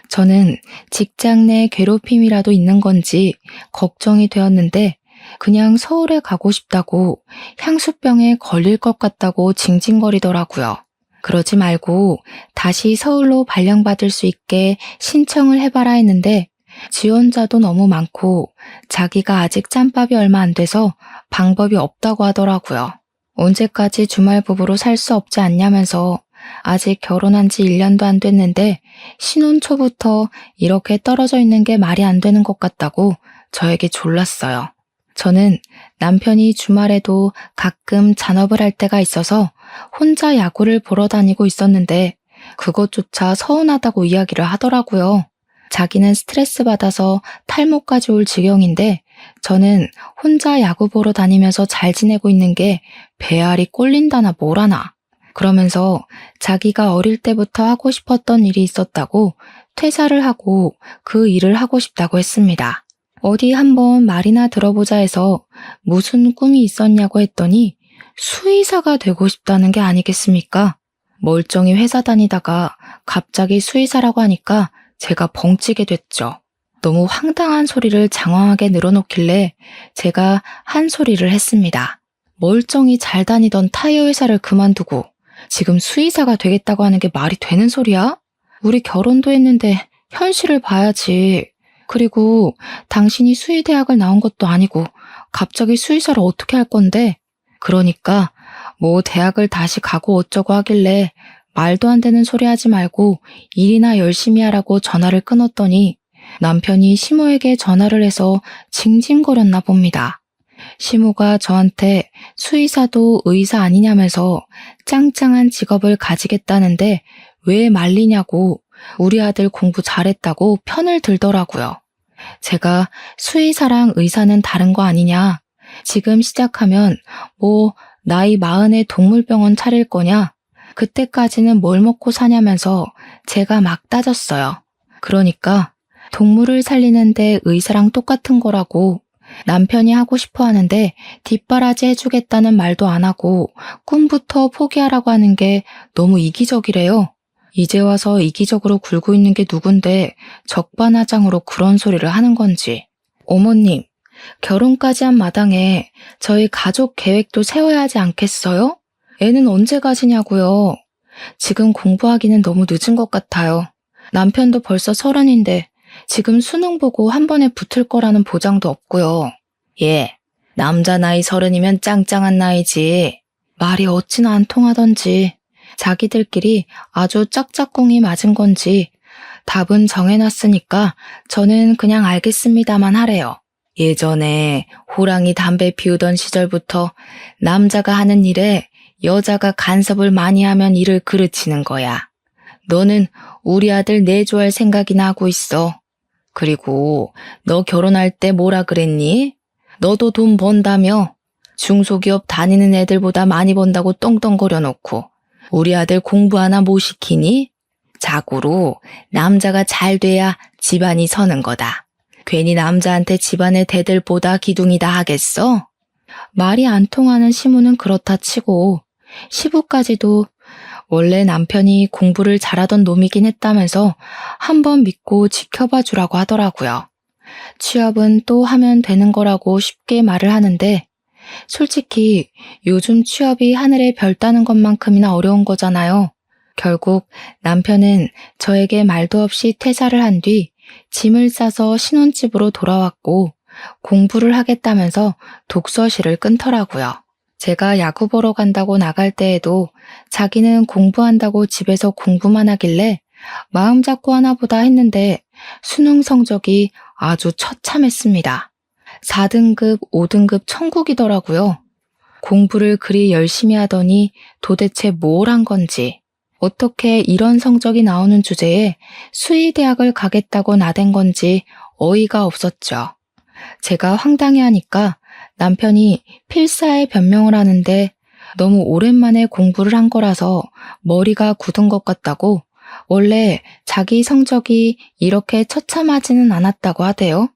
저는 직장 내 괴롭힘이라도 있는 건지 걱정이 되었는데 그냥 서울에 가고 싶다고 향수병에 걸릴 것 같다고 징징거리더라고요. 그러지 말고 다시 서울로 발령받을 수 있게 신청을 해봐라 했는데 지원자도 너무 많고 자기가 아직 짬밥이 얼마 안 돼서 방법이 없다고 하더라고요. 언제까지 주말 부부로 살 수 없지 않냐면서 아직 결혼한 지 1년도 안 됐는데 신혼 초부터 이렇게 떨어져 있는 게 말이 안 되는 것 같다고 저에게 졸랐어요. 저는 남편이 주말에도 가끔 잔업을 할 때가 있어서 혼자 야구를 보러 다니고 있었는데 그것조차 서운하다고 이야기를 하더라고요. 자기는 스트레스 받아서 탈모까지 올 지경인데 저는 혼자 야구 보러 다니면서 잘 지내고 있는 게 배알이 꼴린다나 뭐라나. 그러면서 자기가 어릴 때부터 하고 싶었던 일이 있었다고 퇴사를 하고 그 일을 하고 싶다고 했습니다. 어디 한번 말이나 들어보자 해서 무슨 꿈이 있었냐고 했더니 수의사가 되고 싶다는 게 아니겠습니까? 멀쩡히 회사 다니다가 갑자기 수의사라고 하니까 제가 벙찌게 됐죠. 너무 황당한 소리를 장황하게 늘어놓길래 제가 한 소리를 했습니다. 멀쩡히 잘 다니던 타이어 회사를 그만두고 지금 수의사가 되겠다고 하는 게 말이 되는 소리야? 우리 결혼도 했는데 현실을 봐야지. 그리고 당신이 수의대학을 나온 것도 아니고 갑자기 수의사를 어떻게 할 건데? 그러니까 뭐 대학을 다시 가고 어쩌고 하길래 말도 안 되는 소리 하지 말고 일이나 열심히 하라고 전화를 끊었더니 남편이 시모에게 전화를 해서 징징거렸나 봅니다. 시모가 저한테 수의사도 의사 아니냐면서 짱짱한 직업을 가지겠다는데 왜 말리냐고 우리 아들 공부 잘했다고 편을 들더라고요. 제가 수의사랑 의사는 다른 거 아니냐? 지금 시작하면 뭐 나이 40에 동물병원 차릴 거냐? 그때까지는 뭘 먹고 사냐면서 제가 막 따졌어요. 그러니까 동물을 살리는데 의사랑 똑같은 거라고 남편이 하고 싶어 하는데 뒷바라지 해주겠다는 말도 안 하고 꿈부터 포기하라고 하는 게 너무 이기적이래요. 이제 와서 이기적으로 굴고 있는 게 누군데 적반하장으로 그런 소리를 하는 건지. 어머님, 결혼까지 한 마당에 저희 가족 계획도 세워야 하지 않겠어요? 애는 언제 가지냐고요. 지금 공부하기는 너무 늦은 것 같아요. 남편도 벌써 30인데 지금 수능 보고 한 번에 붙을 거라는 보장도 없고요. 예, 남자 나이 30이면 짱짱한 나이지. 말이 어찌나 안 통하던지 자기들끼리 아주 짝짝꿍이 맞은 건지 답은 정해놨으니까 저는 그냥 알겠습니다만 하래요. 예전에 호랑이 담배 피우던 시절부터 남자가 하는 일에 여자가 간섭을 많이 하면 일을 그르치는 거야. 너는 우리 아들 내조할 생각이나 하고 있어. 그리고 너 결혼할 때 뭐라 그랬니? 너도 돈 번다며? 중소기업 다니는 애들보다 많이 번다고 떵떵거려 놓고 우리 아들 공부 하나 못 시키니? 자고로 남자가 잘 돼야 집안이 서는 거다. 괜히 남자한테 집안의 대들보다 기둥이다 하겠어? 말이 안 통하는 시무는 그렇다 치고 시부까지도 원래 남편이 공부를 잘하던 놈이긴 했다면서 한번 믿고 지켜봐 주라고 하더라고요. 취업은 또 하면 되는 거라고 쉽게 말을 하는데 솔직히 요즘 취업이 하늘의 별 따는 것만큼이나 어려운 거잖아요. 결국 남편은 저에게 말도 없이 퇴사를 한 뒤 짐을 싸서 신혼집으로 돌아왔고 공부를 하겠다면서 독서실을 끊더라고요. 제가 야구 보러 간다고 나갈 때에도 자기는 공부한다고 집에서 공부만 하길래 마음 잡고 하나 보다 했는데 수능 성적이 아주 처참했습니다. 4등급, 5등급 천국이더라고요. 공부를 그리 열심히 하더니 도대체 뭘 한 건지, 어떻게 이런 성적이 나오는 주제에 수의대학을 가겠다고 나댄 건지 어이가 없었죠. 제가 황당해하니까 남편이 필사에 변명을 하는데 너무 오랜만에 공부를 한 거라서 머리가 굳은 것 같다고 원래 자기 성적이 이렇게 처참하지는 않았다고 하대요.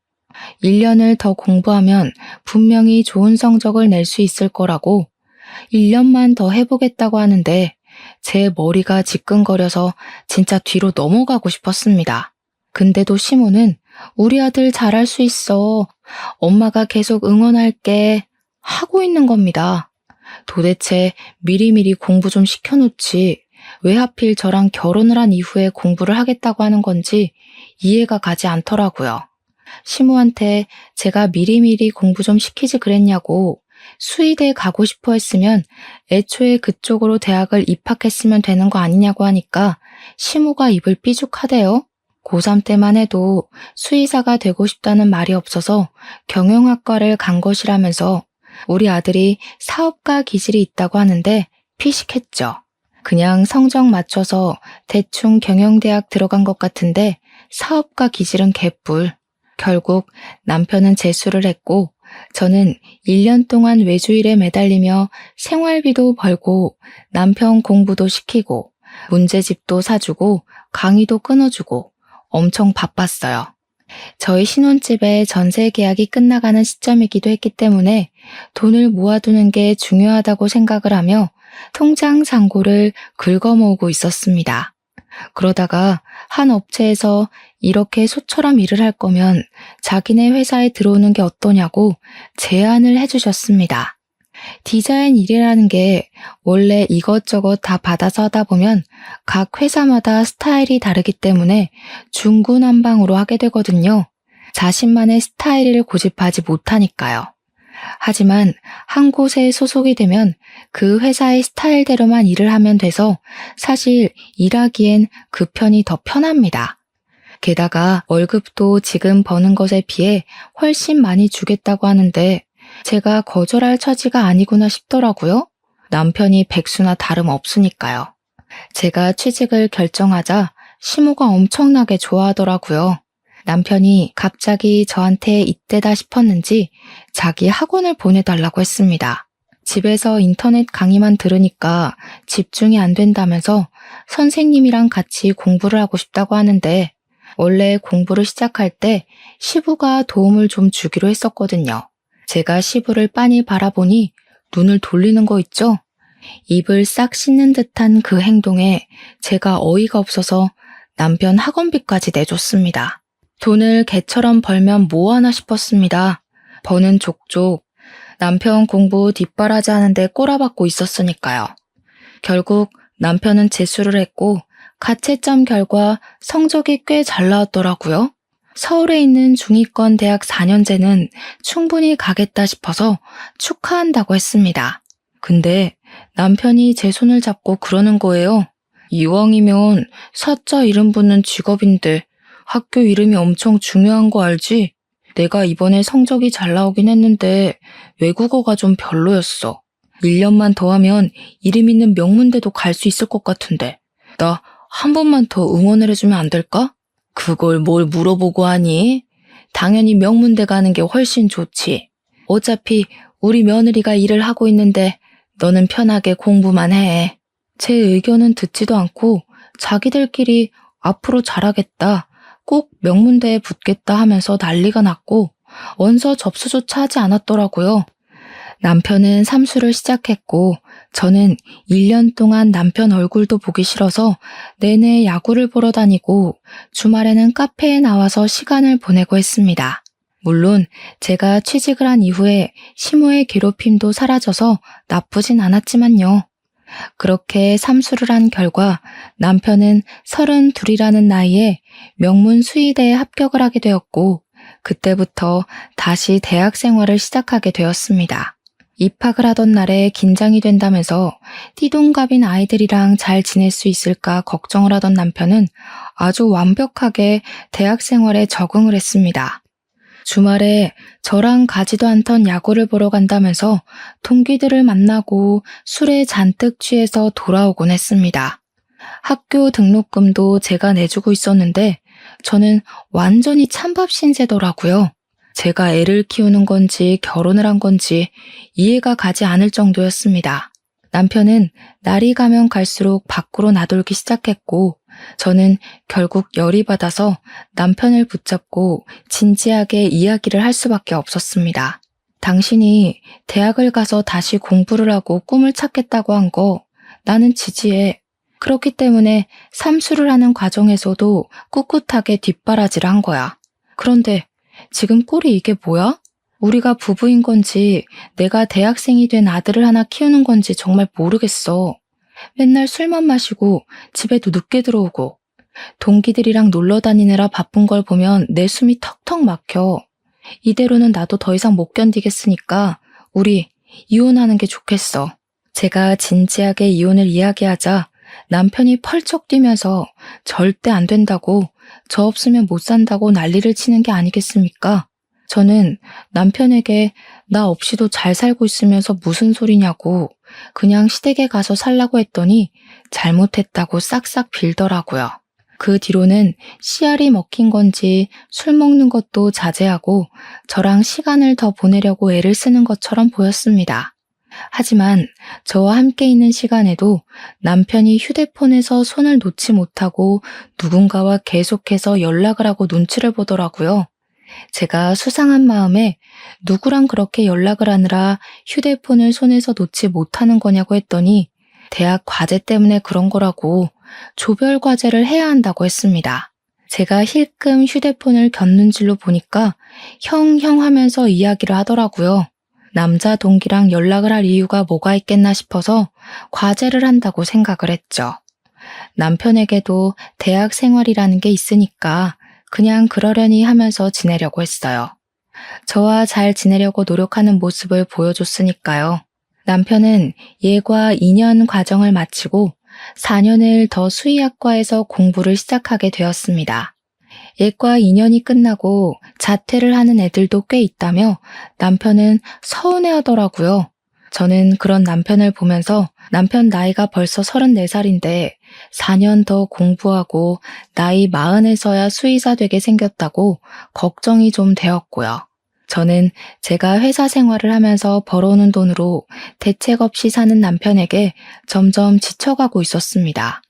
1년을 더 공부하면 분명히 좋은 성적을 낼 수 있을 거라고 1년만 더 해보겠다고 하는데 제 머리가 지끈거려서 진짜 뒤로 넘어가고 싶었습니다. 근데도 시모는 우리 아들 잘할 수 있어. 엄마가 계속 응원할게. 하고 있는 겁니다. 도대체 미리미리 공부 좀 시켜놓지 왜 하필 저랑 결혼을 한 이후에 공부를 하겠다고 하는 건지 이해가 가지 않더라고요. 시모한테 제가 미리미리 공부 좀 시키지 그랬냐고 수의대 가고 싶어 했으면 애초에 그쪽으로 대학을 입학했으면 되는 거 아니냐고 하니까 시모가 입을 삐죽하대요. 고3 때만 해도 수의사가 되고 싶다는 말이 없어서 경영학과를 간 것이라면서 우리 아들이 사업가 기질이 있다고 하는데 피식했죠. 그냥 성적 맞춰서 대충 경영대학 들어간 것 같은데 사업가 기질은 개뿔. 결국 남편은 재수를 했고 저는 1년 동안 외주일에 매달리며 생활비도 벌고 남편 공부도 시키고 문제집도 사주고 강의도 끊어주고 엄청 바빴어요. 저희 신혼집의 전세 계약이 끝나가는 시점이기도 했기 때문에 돈을 모아두는 게 중요하다고 생각을 하며 통장 잔고를 긁어모으고 있었습니다. 그러다가 한 업체에서 이렇게 소처럼 일을 할 거면 자기네 회사에 들어오는 게 어떠냐고 제안을 해주셨습니다. 디자인 일이라는 게 원래 이것저것 다 받아서 하다 보면 각 회사마다 스타일이 다르기 때문에 중구난방으로 하게 되거든요. 자신만의 스타일을 고집하지 못하니까요. 하지만 한 곳에 소속이 되면 그 회사의 스타일대로만 일을 하면 돼서 사실 일하기엔 그 편이 더 편합니다. 게다가 월급도 지금 버는 것에 비해 훨씬 많이 주겠다고 하는데 제가 거절할 처지가 아니구나 싶더라고요. 남편이 백수나 다름없으니까요. 제가 취직을 결정하자 시모가 엄청나게 좋아하더라고요. 남편이 갑자기 저한테 이때다 싶었는지 자기 학원을 보내달라고 했습니다. 집에서 인터넷 강의만 들으니까 집중이 안 된다면서 선생님이랑 같이 공부를 하고 싶다고 하는데 원래 공부를 시작할 때 시부가 도움을 좀 주기로 했었거든요. 제가 시부를 빤히 바라보니 눈을 돌리는 거 있죠? 입을 싹 씻는 듯한 그 행동에 제가 어이가 없어서 남편 학원비까지 내줬습니다. 돈을 개처럼 벌면 뭐하나 싶었습니다. 버는 족족 남편 공부 뒷바라지 하는데 꼬라박고 있었으니까요. 결국 남편은 재수를 했고 가채점 결과 성적이 꽤 잘 나왔더라고요. 서울에 있는 중위권 대학 4년제는 충분히 가겠다 싶어서 축하한다고 했습니다. 근데 남편이 제 손을 잡고 그러는 거예요. 이왕이면 사자 이름 붙는 직업인데 학교 이름이 엄청 중요한 거 알지? 내가 이번에 성적이 잘 나오긴 했는데 외국어가 좀 별로였어. 1년만 더 하면 이름 있는 명문대도 갈 수 있을 것 같은데 나 한 번만 더 응원을 해주면 안 될까? 그걸 뭘 물어보고 하니? 당연히 명문대 가는 게 훨씬 좋지. 어차피 우리 며느리가 일을 하고 있는데 너는 편하게 공부만 해. 제 의견은 듣지도 않고 자기들끼리 앞으로 잘하겠다, 꼭 명문대에 붙겠다 하면서 난리가 났고 원서 접수조차 하지 않았더라고요. 남편은 삼수를 시작했고 저는 1년 동안 남편 얼굴도 보기 싫어서 내내 야구를 보러 다니고 주말에는 카페에 나와서 시간을 보내고 했습니다. 물론 제가 취직을 한 이후에 시모의 괴롭힘도 사라져서 나쁘진 않았지만요. 그렇게 삼수를 한 결과 남편은 32이라는 나이에 명문 수의대에 합격을 하게 되었고 그때부터 다시 대학 생활을 시작하게 되었습니다. 입학을 하던 날에 긴장이 된다면서 띠동갑인 아이들이랑 잘 지낼 수 있을까 걱정을 하던 남편은 아주 완벽하게 대학 생활에 적응을 했습니다. 주말에 저랑 가지도 않던 야구를 보러 간다면서 동기들을 만나고 술에 잔뜩 취해서 돌아오곤 했습니다. 학교 등록금도 제가 내주고 있었는데 저는 완전히 찬밥 신세더라고요. 제가 애를 키우는 건지 결혼을 한 건지 이해가 가지 않을 정도였습니다. 남편은 날이 가면 갈수록 밖으로 나돌기 시작했고 저는 결국 열이 받아서 남편을 붙잡고 진지하게 이야기를 할 수밖에 없었습니다. 당신이 대학을 가서 다시 공부를 하고 꿈을 찾겠다고 한 거 나는 지지해. 그렇기 때문에 삼수를 하는 과정에서도 꿋꿋하게 뒷바라지를 한 거야. 그런데 지금 꼴이 이게 뭐야? 우리가 부부인 건지 내가 대학생이 된 아들을 하나 키우는 건지 정말 모르겠어. 맨날 술만 마시고 집에도 늦게 들어오고 동기들이랑 놀러 다니느라 바쁜 걸 보면 내 숨이 턱턱 막혀. 이대로는 나도 더 이상 못 견디겠으니까 우리 이혼하는 게 좋겠어. 제가 진지하게 이혼을 이야기하자 남편이 펄쩍 뛰면서 절대 안 된다고, 저 없으면 못 산다고 난리를 치는 게 아니겠습니까? 저는 남편에게 나 없이도 잘 살고 있으면서 무슨 소리냐고 그냥 시댁에 가서 살라고 했더니 잘못했다고 싹싹 빌더라고요. 그 뒤로는 씨알이 먹힌 건지 술 먹는 것도 자제하고 저랑 시간을 더 보내려고 애를 쓰는 것처럼 보였습니다. 하지만 저와 함께 있는 시간에도 남편이 휴대폰에서 손을 놓지 못하고 누군가와 계속해서 연락을 하고 눈치를 보더라고요. 제가 수상한 마음에 누구랑 그렇게 연락을 하느라 휴대폰을 손에서 놓지 못하는 거냐고 했더니 대학 과제 때문에 그런 거라고 조별 과제를 해야 한다고 했습니다. 제가 힐끔 휴대폰을 곁눈 질로 보니까 형 하면서 이야기를 하더라고요. 남자 동기랑 연락을 할 이유가 뭐가 있겠나 싶어서 과제를 한다고 생각을 했죠. 남편에게도 대학 생활이라는 게 있으니까 그냥 그러려니 하면서 지내려고 했어요. 저와 잘 지내려고 노력하는 모습을 보여줬으니까요. 남편은 예과 2년 과정을 마치고 4년을 더 수의학과에서 공부를 시작하게 되었습니다. 예과 2년이 끝나고 자퇴를 하는 애들도 꽤 있다며 남편은 서운해하더라고요. 저는 그런 남편을 보면서 남편 나이가 벌써 34살인데 4년 더 공부하고 나이 40에서야 수의사 되게 생겼다고 걱정이 좀 되었고요. 저는 제가 회사 생활을 하면서 벌어오는 돈으로 대책 없이 사는 남편에게 점점 지쳐가고 있었습니다.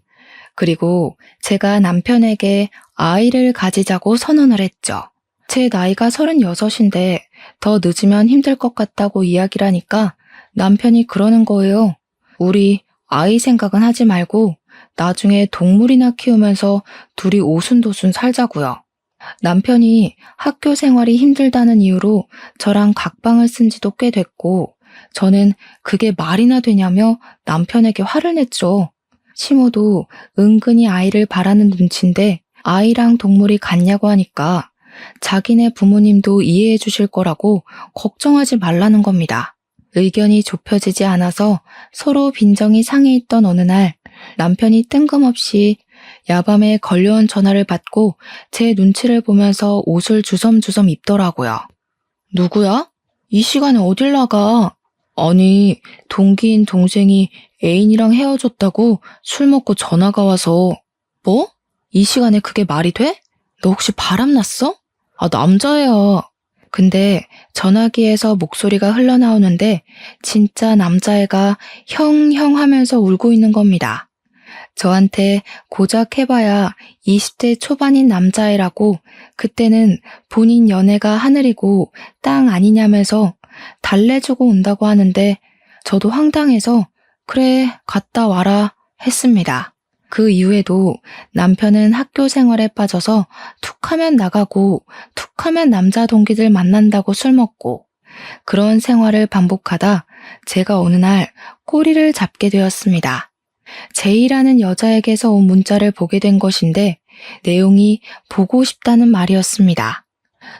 그리고 제가 남편에게 아이를 가지자고 선언을 했죠. 제 나이가 36인데 더 늦으면 힘들 것 같다고 이야기를 하니까 남편이 그러는 거예요. 우리 아이 생각은 하지 말고 나중에 동물이나 키우면서 둘이 오순도순 살자고요. 남편이 학교 생활이 힘들다는 이유로 저랑 각방을 쓴 지도 꽤 됐고 저는 그게 말이나 되냐며 남편에게 화를 냈죠. 시모도 은근히 아이를 바라는 눈치인데 아이랑 동물이 같냐고 하니까 자기네 부모님도 이해해 주실 거라고 걱정하지 말라는 겁니다. 의견이 좁혀지지 않아서 서로 빈정이 상해있던 어느 날 남편이 뜬금없이 야밤에 걸려온 전화를 받고 제 눈치를 보면서 옷을 주섬주섬 입더라고요. 누구야? 이 시간에 어딜 나가? 아니, 동기인 동생이 애인이랑 헤어졌다고 술 먹고 전화가 와서. 뭐? 이 시간에 그게 말이 돼? 너 혹시 바람났어? 아, 남자애야. 근데 전화기에서 목소리가 흘러나오는데 진짜 남자애가 형 하면서 울고 있는 겁니다. 저한테 고작 해봐야 20대 초반인 남자애라고 그때는 본인 연애가 하늘이고 땅 아니냐면서 달래주고 온다고 하는데 저도 황당해서 그래 갔다 와라 했습니다. 그 이후에도 남편은 학교 생활에 빠져서 툭하면 나가고 툭하면 남자 동기들 만난다고 술 먹고 그런 생활을 반복하다 제가 어느 날 꼬리를 잡게 되었습니다. 제이라는 여자에게서 온 문자를 보게 된 것인데 내용이 보고 싶다는 말이었습니다.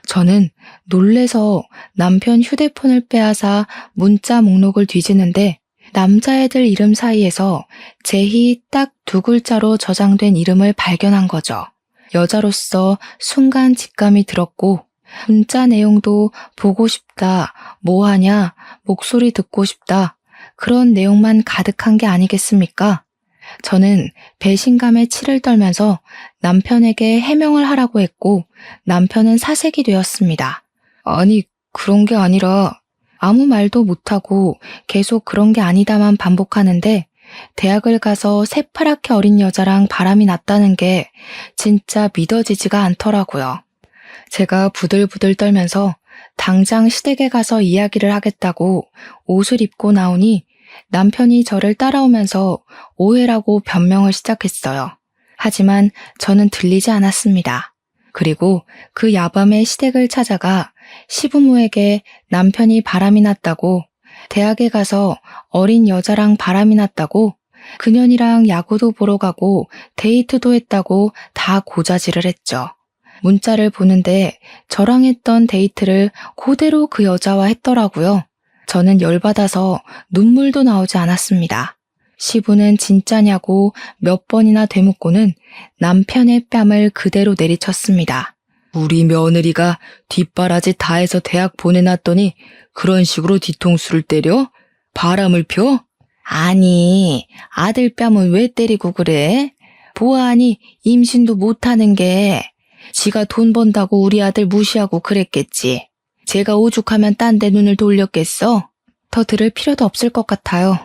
저는 놀래서 남편 휴대폰을 빼앗아 문자 목록을 뒤지는데 남자애들 이름 사이에서 제희 딱 2글자로 저장된 이름을 발견한 거죠. 여자로서 순간 직감이 들었고 문자 내용도 보고 싶다, 뭐하냐, 목소리 듣고 싶다 그런 내용만 가득한 게 아니겠습니까? 저는 배신감에 치를 떨면서 남편에게 해명을 하라고 했고 남편은 사색이 되었습니다. 아니, 그런 게 아니라 아무 말도 못하고 계속 그런 게 아니다만 반복하는데 대학을 가서 새파랗게 어린 여자랑 바람이 났다는 게 진짜 믿어지지가 않더라고요. 제가 부들부들 떨면서 당장 시댁에 가서 이야기를 하겠다고 옷을 입고 나오니 남편이 저를 따라오면서 오해라고 변명을 시작했어요. 하지만 저는 들리지 않았습니다. 그리고 그 야밤에 시댁을 찾아가 시부모에게 남편이 바람이 났다고, 대학에 가서 어린 여자랑 바람이 났다고, 그년이랑 야구도 보러 가고 데이트도 했다고 다 고자질을 했죠. 문자를 보는데 저랑 했던 데이트를 그대로 그 여자와 했더라고요. 저는 열받아서 눈물도 나오지 않았습니다. 시부는 진짜냐고 몇 번이나 되묻고는 남편의 뺨을 그대로 내리쳤습니다. 우리 며느리가 뒷바라지 다 해서 대학 보내놨더니 그런 식으로 뒤통수를 때려? 바람을 펴? 아니, 아들 뺨은 왜 때리고 그래? 보아하니 임신도 못하는 게 지가 돈 번다고 우리 아들 무시하고 그랬겠지. 제가 오죽하면 딴 데 눈을 돌렸겠어? 더 들을 필요도 없을 것 같아요.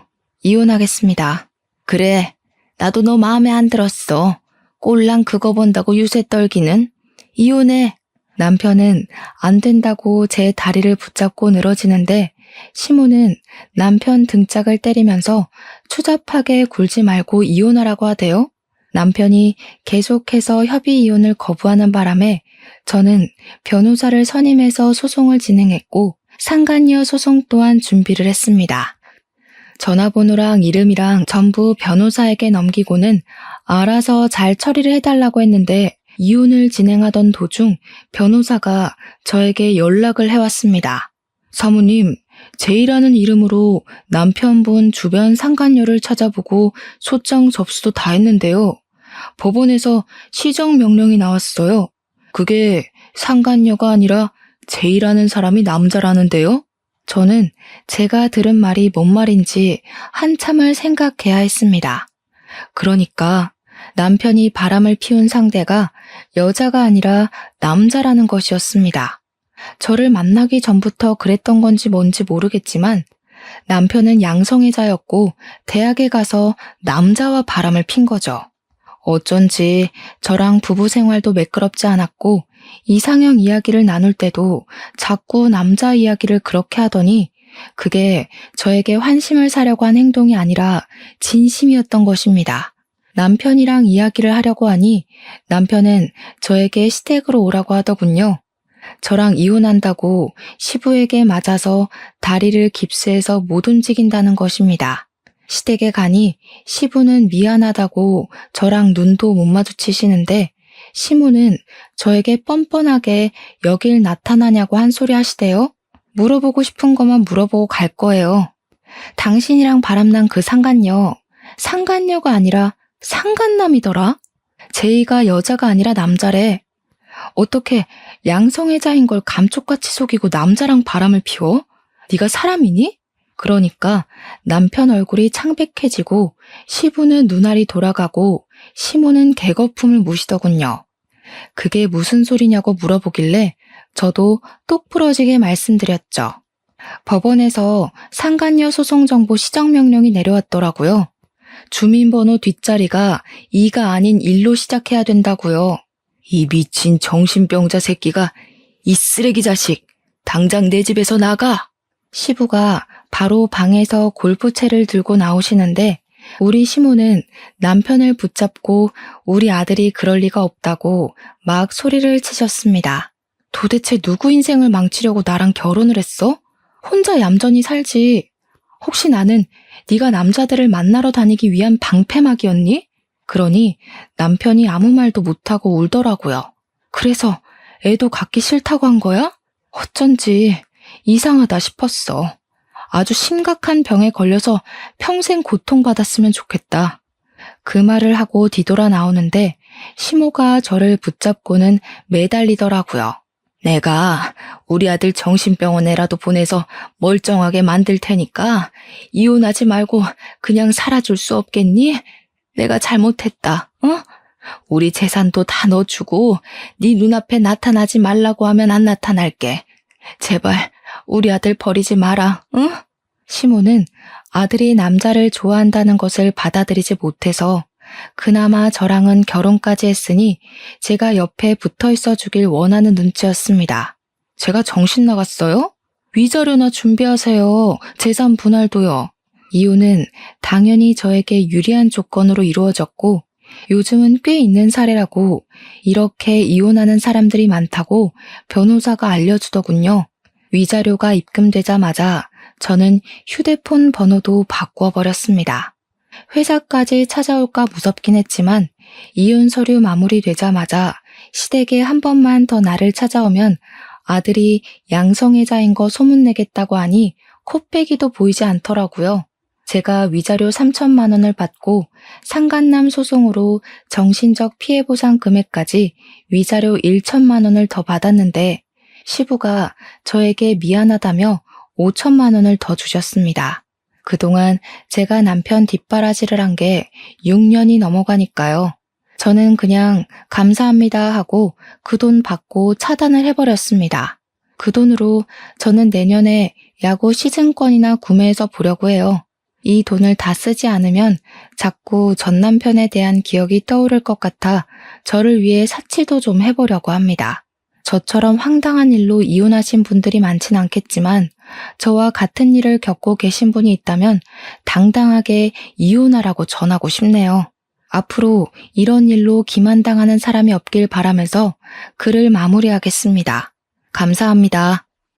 이혼하겠습니다. 그래, 나도 너 마음에 안 들었어. 꼴랑 그거 본다고 유세 떨기는. 이혼해. 남편은 안 된다고 제 다리를 붙잡고 늘어지는데 시모는 남편 등짝을 때리면서 추잡하게 굴지 말고 이혼하라고 하대요. 남편이 계속해서 협의 이혼을 거부하는 바람에 저는 변호사를 선임해서 소송을 진행했고 상간녀 소송 또한 준비를 했습니다. 전화번호랑 이름이랑 전부 변호사에게 넘기고는 알아서 잘 처리를 해달라고 했는데 이혼을 진행하던 도중 변호사가 저에게 연락을 해왔습니다. 사모님, 제이라는 이름으로 남편분 주변 상간녀를 찾아보고 소장 접수도 다 했는데요. 법원에서 시정 명령이 나왔어요. 그게 상간녀가 아니라 제이라는 사람이 남자라는데요. 저는 제가 들은 말이 뭔 말인지 한참을 생각해야 했습니다. 그러니까 남편이 바람을 피운 상대가 여자가 아니라 남자라는 것이었습니다. 저를 만나기 전부터 그랬던 건지 뭔지 모르겠지만 남편은 양성애자였고 대학에 가서 남자와 바람을 핀 거죠. 어쩐지 저랑 부부 생활도 매끄럽지 않았고 이상형 이야기를 나눌 때도 자꾸 남자 이야기를 그렇게 하더니 그게 저에게 환심을 사려고 한 행동이 아니라 진심이었던 것입니다. 남편이랑 이야기를 하려고 하니 남편은 저에게 시댁으로 오라고 하더군요. 저랑 이혼한다고 시부에게 맞아서 다리를 깁스해서 못 움직인다는 것입니다. 시댁에 가니 시부는 미안하다고 저랑 눈도 못 마주치시는데 시모는 저에게 뻔뻔하게 여길 나타나냐고 한 소리 하시대요. 물어보고 싶은 것만 물어보고 갈 거예요. 당신이랑 바람난 그 상간녀, 상간녀가 아니라 상간남이더라. 제이가 여자가 아니라 남자래. 어떻게 양성애자인 걸 감쪽같이 속이고 남자랑 바람을 피워? 네가 사람이니? 그러니까 남편 얼굴이 창백해지고 시부는 눈알이 돌아가고 시모는 개거품을 무시더군요. 그게 무슨 소리냐고 물어보길래 저도 똑부러지게 말씀드렸죠. 법원에서 상간녀 소송 정보 시정 명령이 내려왔더라고요. 주민번호 뒷자리가 2가 아닌 1로 시작해야 된다고요. 이 미친 정신병자 새끼가, 이 쓰레기 자식, 당장 내 집에서 나가! 시부가 바로 방에서 골프채를 들고 나오시는데 우리 시모는 남편을 붙잡고 우리 아들이 그럴 리가 없다고 막 소리를 치셨습니다. 도대체 누구 인생을 망치려고 나랑 결혼을 했어? 혼자 얌전히 살지. 혹시 나는 네가 남자들을 만나러 다니기 위한 방패막이었니? 그러니 남편이 아무 말도 못하고 울더라고요. 그래서 애도 갖기 싫다고 한 거야? 어쩐지 이상하다 싶었어. 아주 심각한 병에 걸려서 평생 고통받았으면 좋겠다. 그 말을 하고 뒤돌아 나오는데 시모가 저를 붙잡고는 매달리더라고요. 내가 우리 아들 정신병원에라도 보내서 멀쩡하게 만들 테니까 이혼하지 말고 그냥 살아줄 수 없겠니? 내가 잘못했다. 우리 재산도 다 넣어주고 네 눈앞에 나타나지 말라고 하면 안 나타날게. 제발 우리 아들 버리지 마라. 응? 시모는 아들이 남자를 좋아한다는 것을 받아들이지 못해서 그나마 저랑은 결혼까지 했으니 제가 옆에 붙어 있어 주길 원하는 눈치였습니다. 제가 정신 나갔어요? 위자료나 준비하세요. 재산 분할도요. 이혼은 당연히 저에게 유리한 조건으로 이루어졌고 요즘은 꽤 있는 사례라고, 이렇게 이혼하는 사람들이 많다고 변호사가 알려주더군요. 위자료가 입금되자마자 저는 휴대폰 번호도 바꿔버렸습니다. 회사까지 찾아올까 무섭긴 했지만 이혼 서류 마무리되자마자 시댁에 한 번만 더 나를 찾아오면 아들이 양성애자인 거 소문내겠다고 하니 코빼기도 보이지 않더라고요. 제가 위자료 3천만 원을 받고 상간남 소송으로 정신적 피해 보상 금액까지 위자료 1천만 원을 더 받았는데 시부가 저에게 미안하다며 5천만 원을 더 주셨습니다. 그동안 제가 남편 뒷바라지를 한 게 6년이 넘어가니까요. 저는 그냥 감사합니다 하고 그 돈 받고 차단을 해버렸습니다. 그 돈으로 저는 내년에 야구 시즌권이나 구매해서 보려고 해요. 이 돈을 다 쓰지 않으면 자꾸 전 남편에 대한 기억이 떠오를 것 같아 저를 위해 사치도 좀 해보려고 합니다. 저처럼 황당한 일로 이혼하신 분들이 많진 않겠지만 저와 같은 일을 겪고 계신 분이 있다면 당당하게 이혼하라고 전하고 싶네요. 앞으로 이런 일로 기만당하는 사람이 없길 바라면서 글을 마무리하겠습니다. 감사합니다.